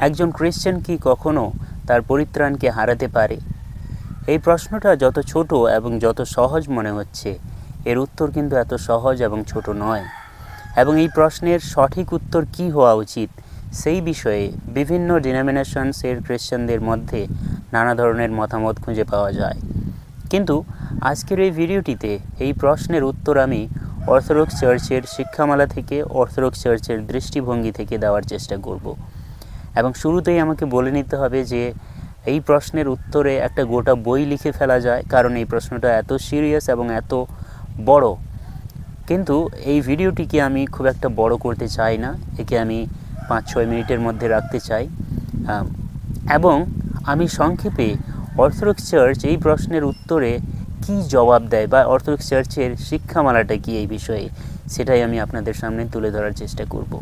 একজন খ্রিস্টান কি কখনো তার পরিত্রাণকে হারাতে পারে? এই প্রশ্নটা যত ছোট এবং যত সহজ মনে হচ্ছে, এর উত্তর কিন্তু এত সহজ এবং ছোট নয়। এবং এই প্রশ্নের সঠিক উত্তর কি হওয়া উচিত সেই বিষয়ে বিভিন্ন ডিনোমিনেশনসের খ্রিস্টানদের মধ্যে নানা ধরনের মতামত খুঁজে পাওয়া যায়। কিন্তু আজকের এই ভিডিওটিতে এই প্রশ্নের উত্তর আমি অর্থোডক্স চার্চের শিক্ষামালা থেকে, অর্থোডক্স চার্চের দৃষ্টিভঙ্গি থেকে দেওয়ার চেষ্টা করব। এবং শুরুতেই আমাকে বলে নিতে হবে যে এই প্রশ্নের উত্তরে একটা গোটা বই লিখে ফেলা যায়, কারণ এই প্রশ্নটা এত সিরিয়াস এবং এত বড়। কিন্তু এই ভিডিওটিকে আমি খুব একটা বড় করতে চাই না, একে আমি 5-6 মিনিটের মধ্যে রাখতে চাই। এবং আমি সংক্ষেপে অর্থোডক্স চার্চ এই প্রশ্নের উত্তরে কি জবাব দেয় বা অর্থোডক্স চার্চের শিক্ষামালাটা কি এই বিষয়ে, সেটাই আমি আপনাদের সামনে তুলে ধরার চেষ্টা করব।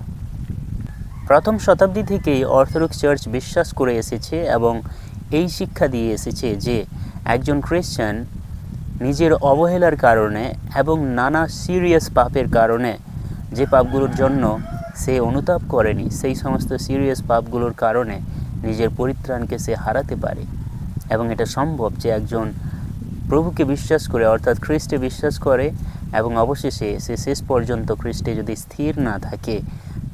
প্রথম শতাব্দী থেকেই অর্থোডক্স চার্চ বিশ্বাস করে এসেছে এবং এই শিক্ষা দিয়ে এসেছে যে একজন খ্রিস্টান নিজের অবহেলার কারণে এবং নানা সিরিয়াস পাপের কারণে, যে পাপগুলোর জন্য সে অনুতাপ করেনি, সেই সমস্ত সিরিয়াস পাপগুলোর কারণে নিজের পরিত্রাণকে সে হারাতে পারে। এবং এটা সম্ভব যে একজন প্রভুকে বিশ্বাস করে, অর্থাৎ খ্রিস্টে বিশ্বাস করে এবং অবশেষে সে শেষ পর্যন্ত খ্রিস্টে যদি স্থির না থাকে,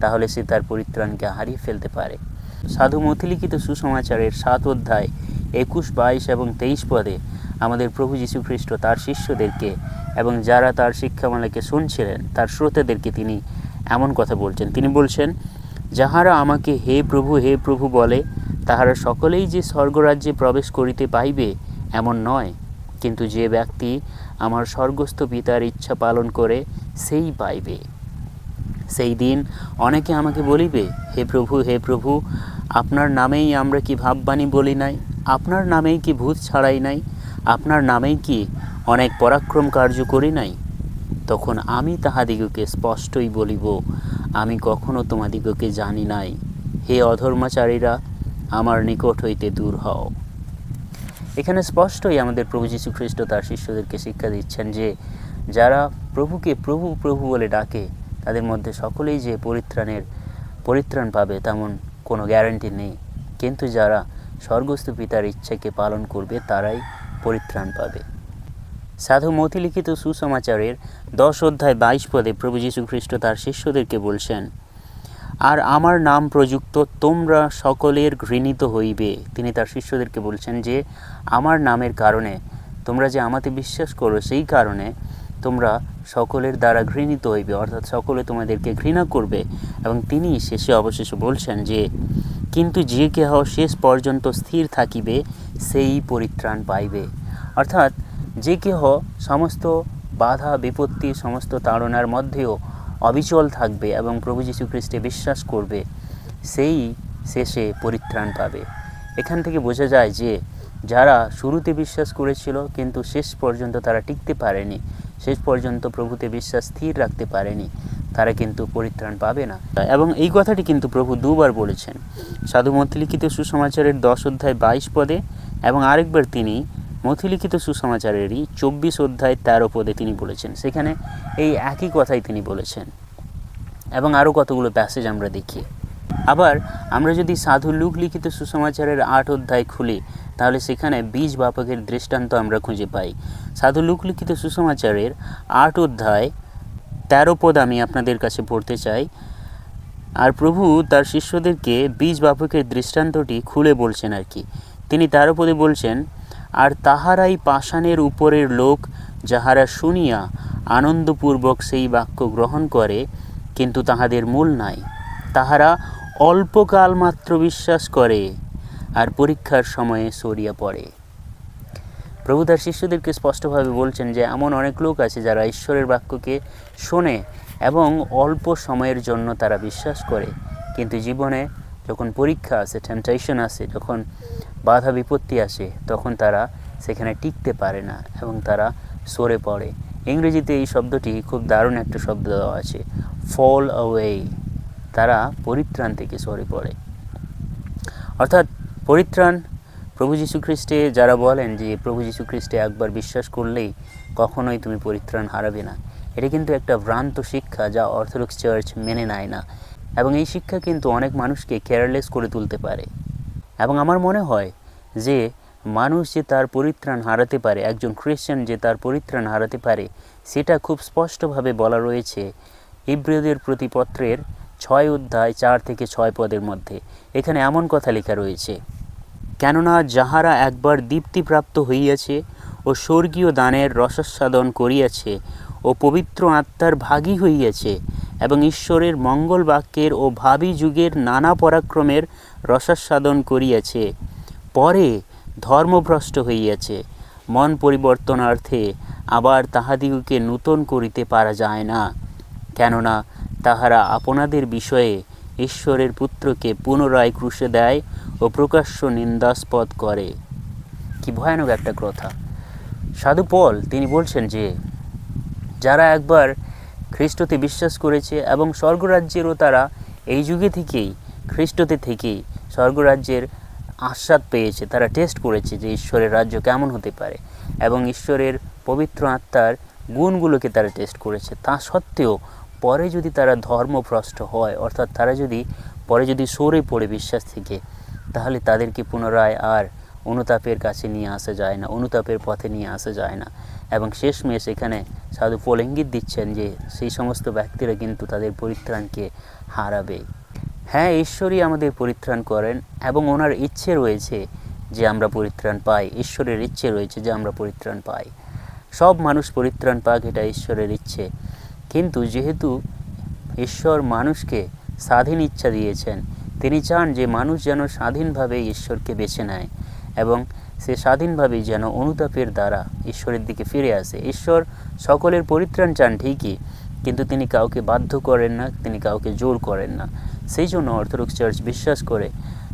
তাহলে সে তার পরিত্রাণকে হারিয়ে ফেলতে পারে। সাধু মথিলিখিত সুসমাচারের 7 অধ্যায় 21, 22 এবং 23 পদে আমাদের প্রভু যীশু খ্রিস্ট তার শিষ্যদেরকে এবং যারা তার শিক্ষামালাকে শুনছিলেন তার শ্রোতাদেরকে তিনি এমন কথা বলছেন। তিনি বলছেন, যাহারা আমাকে হে প্রভু বলে, তাহারা সকলেই যে স্বর্গরাজ্যে প্রবেশ করিতে পাইবে এমন নয়, কিন্তু যে ব্যক্তি আমার স্বর্গস্থ পিতার ইচ্ছা পালন করে সেই পাইবে। সেই দিন অনেকে আমাকে বলিবে, হে প্রভু, আপনার নামেই আমরা কি ভাববাণী বলি নাই? আপনার নামেই কি ভূত ছাড়াই নাই? আপনার নামেই কি অনেক পরাক্রম কার্য করি নাই? তখন আমি তাহাদিগকে স্পষ্টই বলিব, আমি কখনো তোমাদিগকে জানি নাই। হে অধর্মাচারীরা, আমার নিকট হইতে দূর হও। এখানে স্পষ্টই আমাদের প্রভু যীশু খ্রিস্ট তার শিষ্যদেরকে শিক্ষা দিচ্ছেন যে যারা প্রভুকে প্রভু বলে ডাকে, তাদের মধ্যে সকলেই যে পরিত্রাণ পাবে তেমন কোনো গ্যারান্টি নেই, কিন্তু যারা স্বর্গস্থ পিতার ইচ্ছাকে পালন করবে তারাই পরিত্রাণ পাবে। সাধু মথিলিখিত সুসমাচারের 10 অধ্যায় 22 পদে প্রভু যীশু খ্রিস্ট তার শিষ্যদেরকে বলছেন, আর আমার নাম প্রযুক্ত তোমরা সকলের ঘৃণিত হইবে। তিনি তার শিষ্যদেরকে বলছেন যে আমার নামের কারণে, তোমরা যে আমাতে বিশ্বাস করো সেই কারণে তোমরা সকলের দ্বারা ঘৃণিত হইবে, অর্থাৎ সকলে তোমাদেরকে ঘৃণা করবে। এবং তিনি শেষে অবশেষে বলছেন যে কিন্তু যে কেহ শেষ পর্যন্ত স্থির থাকিবে সেই পরিত্রাণ পাইবে। অর্থাৎ যে কেহ সমস্ত বাধা বিপত্তি, সমস্ত তাড়নার মধ্যেও অবিচল থাকবে এবং প্রভু যীশু খ্রিস্টে বিশ্বাস করবে, সেই শেষে পরিত্রাণ পাবে। এখান থেকে বোঝা যায় যে যারা শুরুতে বিশ্বাস করেছিল কিন্তু শেষ পর্যন্ত তারা টিকতে পারেনি, শেষ পর্যন্ত প্রভুতে বিশ্বাস স্থির রাখতে পারেনি, তারা কিন্তু পরিত্রাণ পাবে না। এবং এই কথাটি কিন্তু প্রভু 2 বার বলেছেন, সাধু মথিলিখিত সুসমাচারের 10 অধ্যায় 22 পদে এবং আরেকবার তিনি মথিলিখিত সুসমাচারেরই 24 অধ্যায় 13 পদে তিনি বলেছেন। সেখানে এই একই কথাই তিনি বলেছেন। এবং আরও কতগুলো প্যাসেজ আমরা দেখি। আবার আমরা যদি সাধু লুক লিখিত সুসমাচারের 8 অধ্যায় খুলি, তাহলে সেখানে বীজ বাপকের দৃষ্টান্ত আমরা খুঁজে পাই। সাধু লুক লিখিত সুসমাচারের 8 অধ্যায় 13 পদ আমি আপনাদের কাছে পড়তে চাই। আর প্রভু তার শিষ্যদেরকে বীজ বাপকের দৃষ্টান্তটি খুলে বলছেন আর কি। তিনি 13 পদে বলছেন, আর তাহারাই পাষাণের উপরের লোক, যাহারা শুনিয়া আনন্দপূর্বক সেই বাক্য গ্রহণ করে, কিন্তু তাহাদের মূল নাই। তাহারা অল্পকাল মাত্র বিশ্বাস করে আর পরীক্ষার সময়ে সরিয়া পড়ে। প্রভু তার শিষ্যদেরকে স্পষ্টভাবে বলছেন যে এমন অনেক লোক আছে যারা ঈশ্বরের বাক্যকে শোনে এবং অল্প সময়ের জন্য তারা বিশ্বাস করে, কিন্তু জীবনে যখন পরীক্ষা আসে, টেম্পটেশন আসে, যখন বাধা বিপত্তি আসে, তখন তারা সেখানে টিকতে পারে না এবং তারা সরে পড়ে। ইংরেজিতে এই শব্দটি খুব দারুণ একটা শব্দ দেওয়া আছে, ফল অ্যাওয়ে। তারা পরিত্রাণ থেকে সরে পড়ে। অর্থাৎ পরিত্রাণ প্রভু যীশু খ্রিস্টে যারা বলেন যে প্রভু যীশু খ্রিস্টে একবার বিশ্বাস করলেই কখনোই তুমি পরিত্রাণ হারাবে না, এটা কিন্তু একটা ভ্রান্ত শিক্ষা যা অর্থোডক্স চার্চ মেনে নেয় না। এবং এই শিক্ষা কিন্তু অনেক মানুষকে কেয়ারলেস করে তুলতে পারে। এবং আমার মনে হয় যে মানুষ যে তার পরিত্রাণ হারাতে পারে, একজন খ্রিস্টান যে তার পরিত্রাণ হারাতে পারে, সেটা খুব স্পষ্টভাবে বলা রয়েছে ইব্রিয়দের প্রতি পত্রের 6 অধ্যায় 4 থেকে 6 পদের মধ্যে। এখানে এমন কথা লেখা রয়েছে, কেননা যাহারা একবার দীপ্তিপ্রাপ্ত হইয়াছে ও স্বর্গীয় দানের রসাস্বাদন করিয়াছে ও পবিত্র আত্মার ভাগী হইয়াছে এবং ঈশ্বরের মঙ্গল বাক্যের ও ভাবী যুগের নানা পরাক্রমের রসাস্বাদন করিয়াছে, পরে ধর্মভ্রষ্ট হইয়াছে, মন পরিবর্তনার্থে আবার তাহাদিগকে নূতন করিতে পারা যায় না, কেননা তাহারা আপনাদের বিষয়ে ঈশ্বরের পুত্রকে পুনরায় ক্রুশে দেয় ও প্রকাশ্য নিন্দাস্পদ করে। কি ভয়ানক একটা কথা। সাধু পল তিনি বলছেন যে যারা একবার খ্রিস্টতে বিশ্বাস করেছে এবং স্বর্গরাজ্যেরও তারা এই যুগে থেকেই, খ্রিস্টতে থেকেই স্বর্গরাজ্যের আস্বাদ পেয়েছে, তারা টেস্ট করেছে যে ঈশ্বরের রাজ্য কেমন হতে পারে এবং ঈশ্বরের পবিত্র আত্মার গুণগুলোকে তারা টেস্ট করেছে। তা সত্ত্বেও পরে যদি তারা ধর্মভ্রষ্ট হয়, অর্থাৎ তারা যদি পরে সরে পড়ে বিশ্বাস থেকে, তাহলে তাদেরকে পুনরায় আর অনুতাপের কাছে নিয়ে আসা যায় না, অনুতাপের পথে নিয়ে আসা যায় না। এবং শেষমেশ এখানে সাধু পল ইঙ্গিত দিচ্ছেন যে সেই সমস্ত ব্যক্তিরা কিন্তু তাদের পরিত্রাণকে হারাবে। হ্যাঁ, ঈশ্বরই আমাদের পরিত্রাণ করেন এবং ওনার ইচ্ছে রয়েছে যে আমরা পরিত্রাণ পাই, ঈশ্বরের ইচ্ছে রয়েছে যে আমরা পরিত্রাণ পাই। সব মানুষ পরিত্রাণ পাক, এটা ঈশ্বরের ইচ্ছে। কিন্তু যেহেতু ঈশ্বর মানুষকে স্বাধীন ইচ্ছা দিয়েছেন, তিনি চান যে মানুষ যেন স্বাধীনভাবে ঈশ্বরকে বেছে নেয় এবং সে স্বাধীনভাবেই যেন অনুতাপের দ্বারা ঈশ্বরের দিকে ফিরে আসে। ঈশ্বর সকলের পরিত্রাণ চান ঠিকই, কিন্তু তিনি কাউকে বাধ্য করেন না, তিনি কাউকে জোর করেন না। সেই জন্য অর্থোডক্স চার্চ বিশ্বাস করে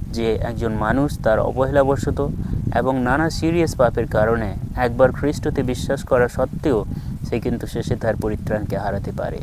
যে একজন মানুষ তার অবহেলাবশত এবং নানা সিরিয়াস পাপের কারণে একবার খ্রিস্টতে বিশ্বাস করা সত্ত্বেও সে কিন্তু শেষে তার পরিত্রাণকে হারাতে পারে।